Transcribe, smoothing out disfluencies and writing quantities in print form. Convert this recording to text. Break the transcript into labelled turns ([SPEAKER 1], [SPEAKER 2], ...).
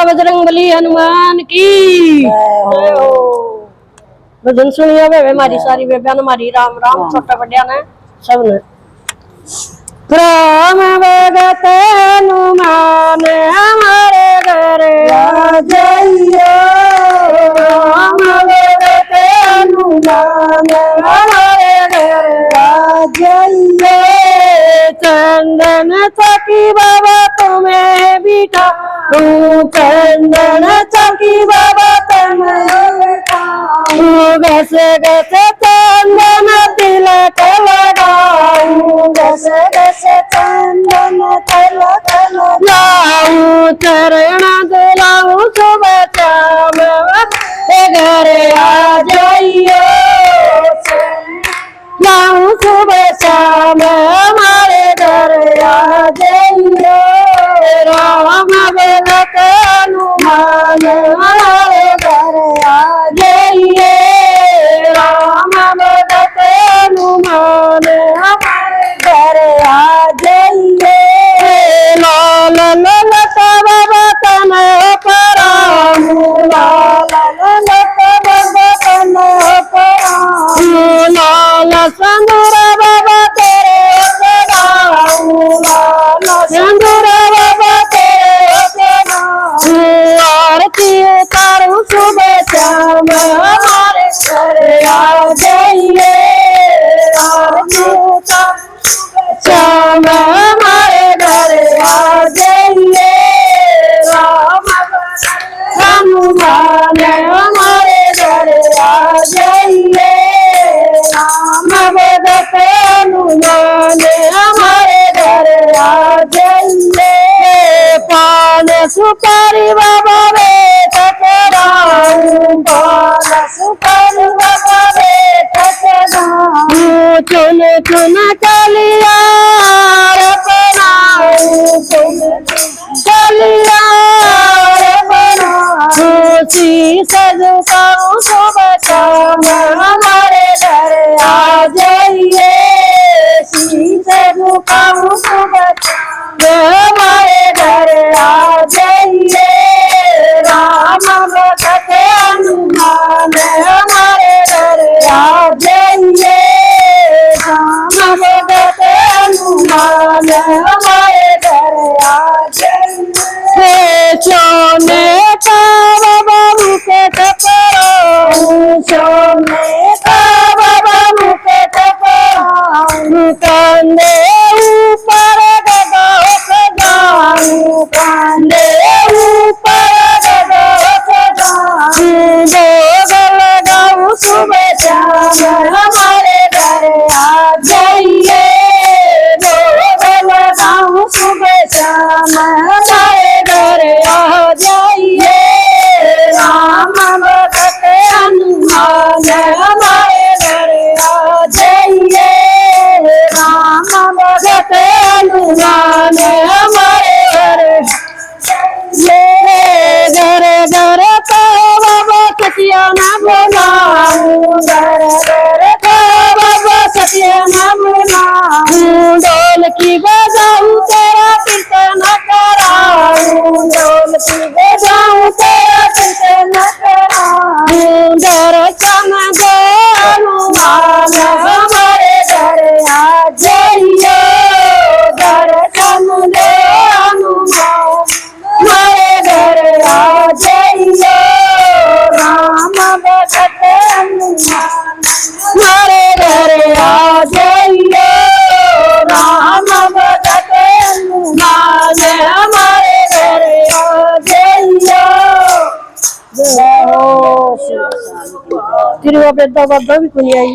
[SPEAKER 1] बजरंगबली हनुमान की जय हो। भजन सुनिए वे हमारी सारी बेबिया हमारी राम राम छोटा बड़िया ने सब ने। राम भगत हनुमान हमारे घर आ जाइए। राम भगत हनुमान हमारे घर आ जाइए। चंदन चकी बाबा तुम्हें बिठा चंदन चकी बाबा तुम्हें बिठा घसे घसे चंदन तिलक लगाऊं घसे घसे चंदन तिलक लगाऊं चरण दिलाऊं सुबह शाम घर आ जाइए। लाऊं सुबह शाम हमारे घर आ जाइए। राम भगत हनुमान हमारे घर आ जाइए। राम भगत हनुमान हमारे घर आ जाइए। लाल ललत बाबा तन परामू लाल ललत बाबा तन परामू लाल संदूर बाबा तेरे चढ़ाऊं लाल संदूर बाबा तेरे चढ़ाऊं आरती उतारूं सुबह शाम हमारे घर आ जाइए। आरती उतारूं सुबह शाम हमारे घर आ जाइए। राम हनुमान हमारे घर आ जाइए। राम भगत हनुमान हमारे घर आ जाइए। पान सुपारी बाबा बेट कराऊं पान सुपारी बाबा बेट कराऊं चुन चुन कलिया बनाऊं चुन कलिया बनाऊं शीश झुकाऊं सुबह शाम हमारे घर आ जाइए। शीश झुकाऊं सुबह शाम हमारे घर आ जाइए। राम भगत हनुमान हमारे घर आ जाइए। राम भगत हनुमान हमारे घर आ जाइए। सोने का बाबा मुकुट पराऊं सोने का बाबा मुकुट पराऊं कांधे ऊपर गदा सजाऊं कांधे ऊपर गदा सजाऊं भोग लगाऊं सुबह शाम हमारे घर आ जाइए। भोग लगाऊं सुबह शाम हमारे घर आ जाइए। राम भगत हनुमान हमारे घर आ जाइए। राम भगत हनुमान हमारे घर घर घर तो बाबा सतिया न बोलाऊं घर घर तो बाबा सतिया न बोलाऊं ढोल की बजाऊं तेरा कीर्तन कराऊं ढोल की बजाऊं तेरा कीर्तन कराऊं दर्शन दे हनुमान हमारे घर आ जाइए। दर्शन दे हनुमान हमारे घर आ जाइए। राम भगत हनुमान हमारे घर आ जाइए। राम भगत हनुमान हमारे घर आ जाइए। जय हो। तिरुवा पेद्दा बद्दा भी कुनी आई।